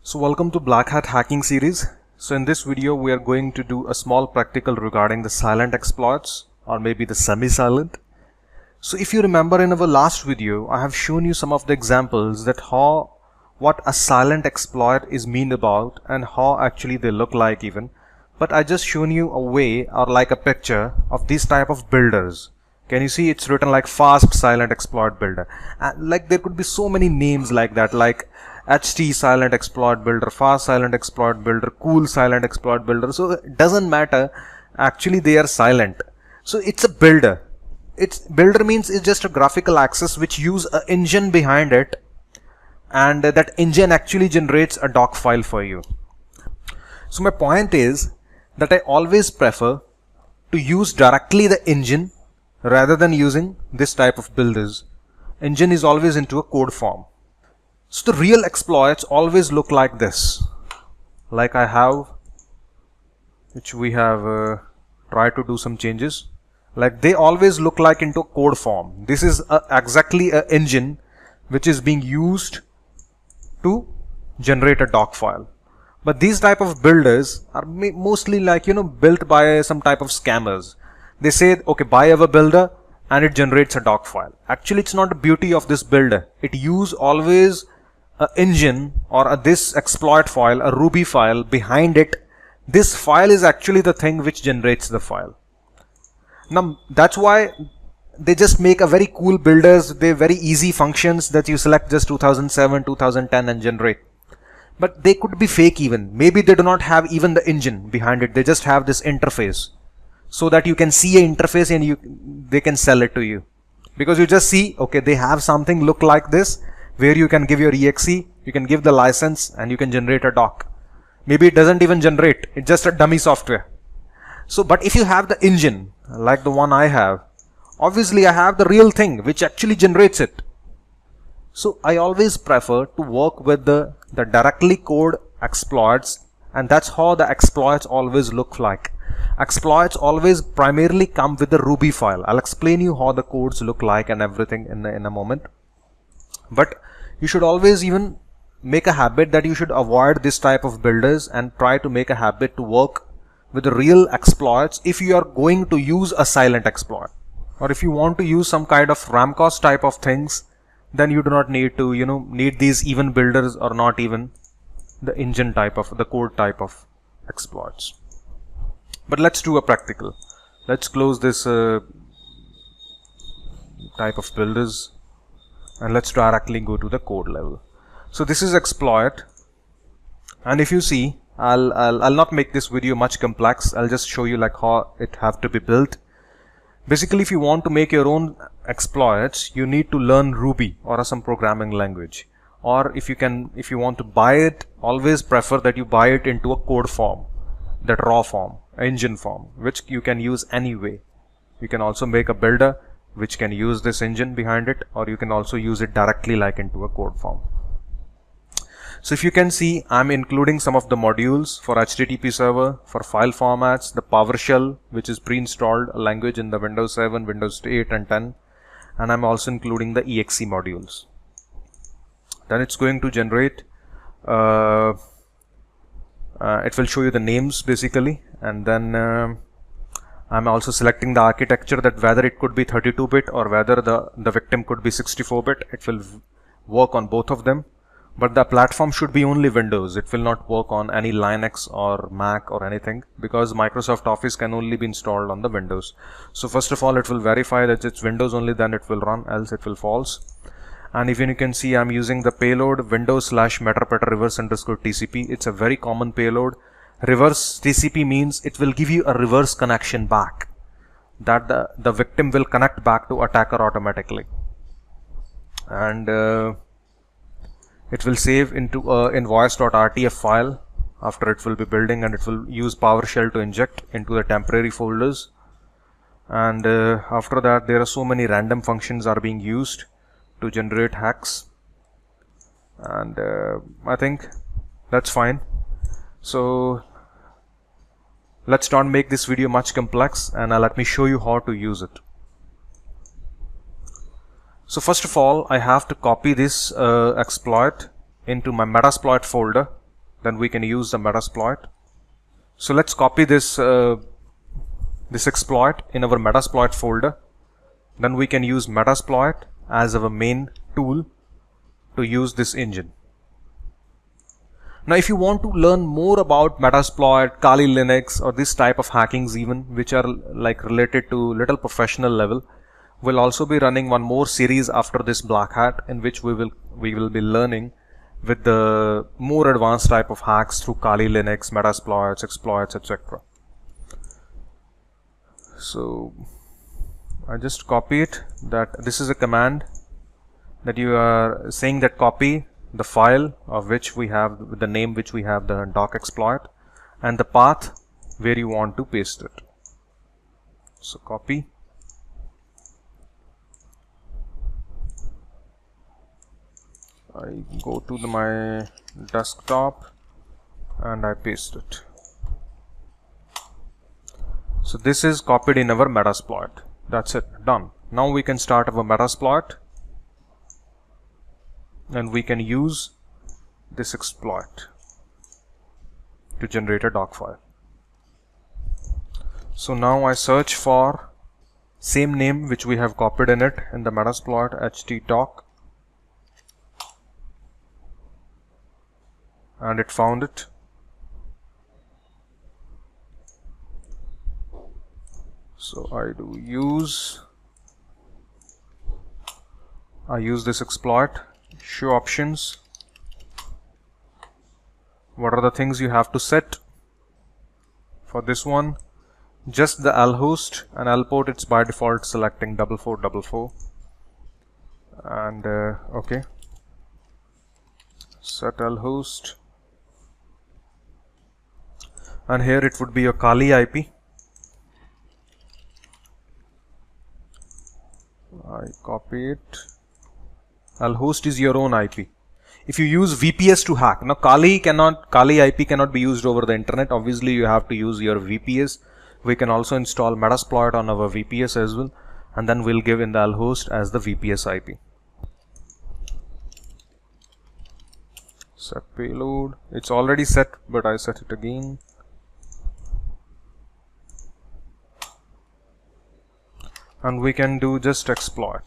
So welcome to Black Hat Hacking series. So in this video we are going to do a small practical regarding the silent exploits or maybe the semi-silent. So if you remember in our last video I have shown you some of the examples that what a silent exploit is mean about and how actually they look like even. But I just shown you a way or like a picture of these type of builders. Can you see it's written like fast silent exploit builder, and like there could be so many names like that, like HT silent exploit builder, fast silent exploit builder, cool silent exploit builder. So it doesn't matter, actually they are silent. So it's a builder. Builder means it's just a graphical access which use an engine behind it, and that engine actually generates a doc file for you. So my point is that I always prefer to use directly the engine rather than using this type of builders. Engine is always into a code form. So the real exploits always look like this, like I have, which we have tried to do some changes. Like they always look like into a code form. This is exactly an engine which is being used to generate a doc file. But these type of builders are mostly like, built by some type of scammers. They say, okay, buy our builder and it generates a doc file. Actually, it's not the beauty of this builder. It use always an engine or this exploit file, a Ruby file behind it. This file is actually the thing which generates the file. Now, that's why they just make a very cool builders. They're very easy functions that you select just 2007, 2010 and generate. But they could be fake even. Maybe they do not have even the engine behind it. They just have this interface, so that you can see an interface and they can sell it to you. Because you just see, okay, they have something look like this, where you can give your exe, you can give the license and you can generate a doc. Maybe it doesn't even generate, it's just a dummy software. So, but if you have the engine, like the one I have, obviously I have the real thing which actually generates it. So I always prefer to work with the directly code exploits, and that's how the exploits always look like. Exploits always primarily come with the Ruby file. I'll explain you how the codes look like and everything in a moment. But you should always even make a habit that you should avoid this type of builders and try to make a habit to work with the real exploits if you are going to use a silent exploit. Or if you want to use some kind of Ramcos type of things, then you do not need to, need these even builders or not even the engine type of, the code type of exploits. But let's do a practical. Let's close this type of builders and let's directly go to the code level. So this is exploit, and if you see, I'll not make this video much complex. I'll just show you like how it have to be built. Basically, if you want to make your own exploits, you need to learn Ruby or some programming language. Or if you want to buy it, always prefer that you buy it into a code form, that raw form, engine form, which you can use anyway. You can also make a builder which can use this engine behind it, or you can also use it directly like into a code form. So if you can see, I'm including some of the modules for HTTP server, for file formats, the PowerShell, which is pre-installed language in the Windows 7, Windows 8 and 10, and I'm also including the exe modules. Then it's going to generate, it will show you the names basically, and then I'm also selecting the architecture, that whether it could be 32-bit or whether the victim could be 64-bit. It will work on both of them. But the platform should be only Windows. It will not work on any Linux or Mac or anything, because Microsoft Office can only be installed on the Windows. So first of all, it will verify that it's Windows only, then it will run, else it will false. And even you can see, I'm using the payload Windows/metapeta reverse_TCP. It's a very common payload. Reverse TCP means it will give you a reverse connection back, that the victim will connect back to attacker automatically. And it will save into a invoice.rtf file after it will be building, and it will use PowerShell to inject into the temporary folders. And after that, there are so many random functions are being used to generate hacks, and I think that's fine. So let's not make this video much complex, and let me show you how to use it. So first of all, I have to copy this exploit into my Metasploit folder. then we can use the Metasploit. So let's copy this this exploit in our Metasploit folder. Then we can use Metasploit as our main tool to use this engine. Now if you want to learn more about Metasploit, Kali Linux, or this type of hackings even, which are like related to little professional level, we'll also be running one more series after this Black Hat, in which we will be learning with the more advanced type of hacks through Kali Linux, Metasploits, exploits, etc. So I just copy it, that this is a command that you are saying that copy the file of which we have the name, which we have the doc exploit, and the path where you want to paste it. So copy, I go to my desktop and I paste it. So this is copied in our Metasploit. That's it, done. Now we can start our Metasploit and we can use this exploit to generate a doc file. So now I search for same name which we have copied in it in the Metasploit, htdoc, and it found it. So I use this exploit, show options. What are the things you have to set for this one? Just the L host and L port, it's by default selecting 4444, and okay, set L host, and here it would be your Kali IP. I copy it. L host is your own IP. If you use VPS to hack, now Kali IP cannot be used over the internet. Obviously you have to use your VPS. We can also install Metasploit on our VPS as well, and then we'll give in the L host as the VPS IP. Set payload, it's already set, but I set it again. And we can do just exploit,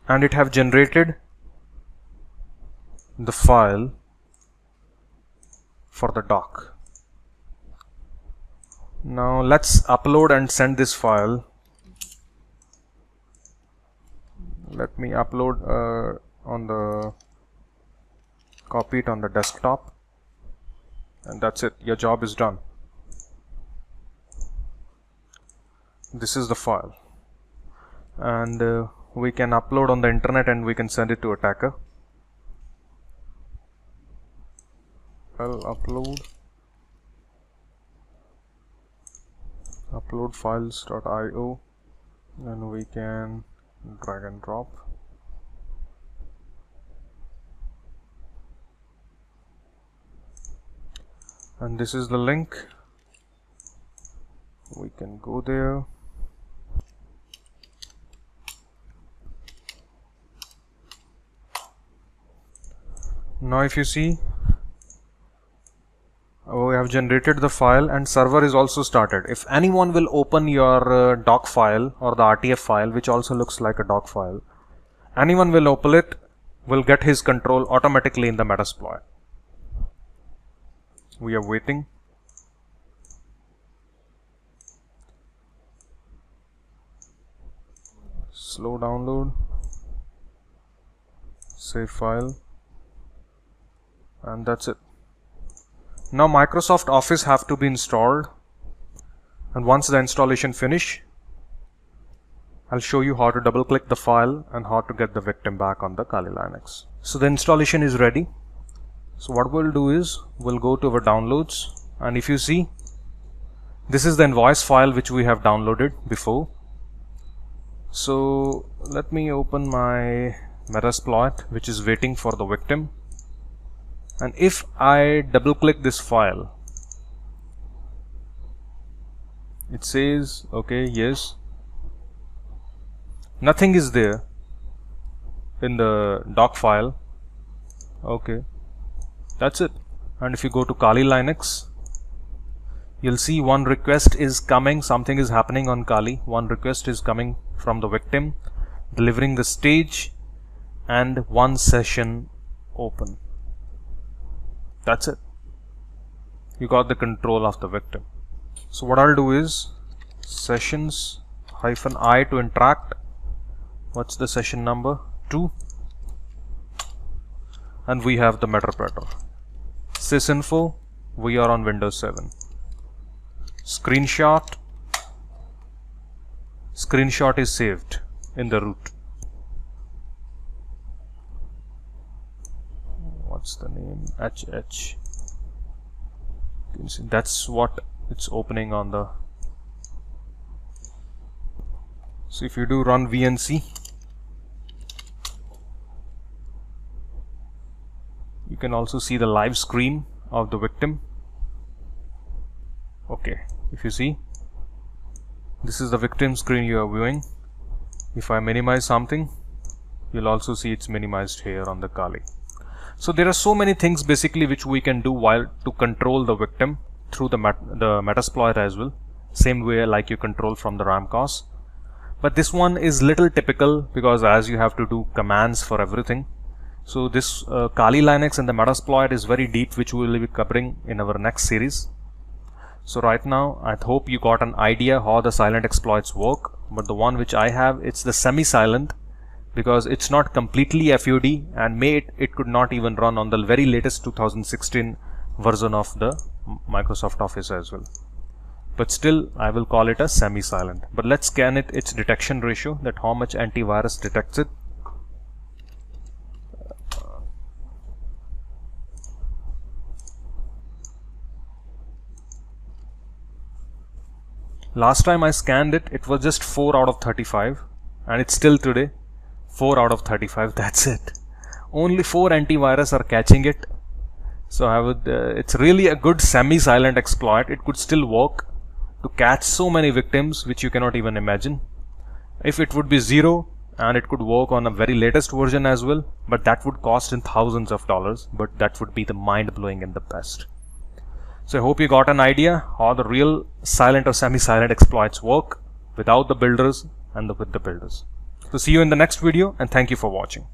and it have generated the file for the doc. Now let's upload and send this file. Let me upload copy it on the desktop, and that's it, your job is done. This is the file, and we can upload on the internet and we can send it to attacker. I'll upload files.io, and we can drag and drop. And this is the link, we can go there. Now if you see, we have generated the file and server is also started. If anyone will open your doc file or the RTF file, which also looks like a doc file, anyone will open it, will get his control automatically in the Metasploit. We are waiting. Slow download, save file, and that's it. Now Microsoft Office have to be installed, and once the installation finish, I'll show you how to double click the file and how to get the victim back on the Kali Linux. So the installation is ready. So what we'll do is we'll go to our downloads, and if you see, this is the invoice file which we have downloaded before. So let me open my Metasploit, which is waiting for the victim. And if I double click this file, it says okay, yes, nothing is there in the doc file. Okay, that's it. And if you go to Kali Linux, you'll see one request is coming, something is happening on Kali. One request is coming from the victim, delivering the stage, and one session open. That's it. You got the control of the victim. So what I'll do is sessions -I to interact. What's the session number? 2. And we have the meterpreter. Sysinfo, we are on Windows 7. Screenshot is saved in the root. What's the name? HH. You can see that's what it's opening on the. So if you do run VNC, you can also see the live screen of the victim. Okay, if you see, this is the victim screen you are viewing. If I minimize something, you'll also see it's minimized here on the Kali. So there are so many things basically which we can do while to control the victim through the Metasploit as well, same way like you control from the Ramcos. But this one is little typical because as you have to do commands for everything. So this Kali Linux and the Metasploit is very deep, which we will be covering in our next series. So right now I hope you got an idea how the silent exploits work, but the one which I have, it's the semi-silent, because it's not completely FUD, and it could not even run on the very latest 2016 version of the Microsoft Office as well. But still I will call it a semi-silent. But let's scan it, its detection ratio, that how much antivirus detects it. Last time I scanned it, it was just 4 out of 35, and it's still today 4 out of 35. That's it. Only 4 antivirus are catching it. So I would, it's really a good semi-silent exploit. It could still work to catch so many victims which you cannot even imagine. If it would be 0, and it could work on a very latest version as well, but that would cost in thousands of dollars, but that would be the mind-blowing and the best. So I hope you got an idea how the real silent or semi-silent exploits work without the builders and with the builders. So see you in the next video, and thank you for watching.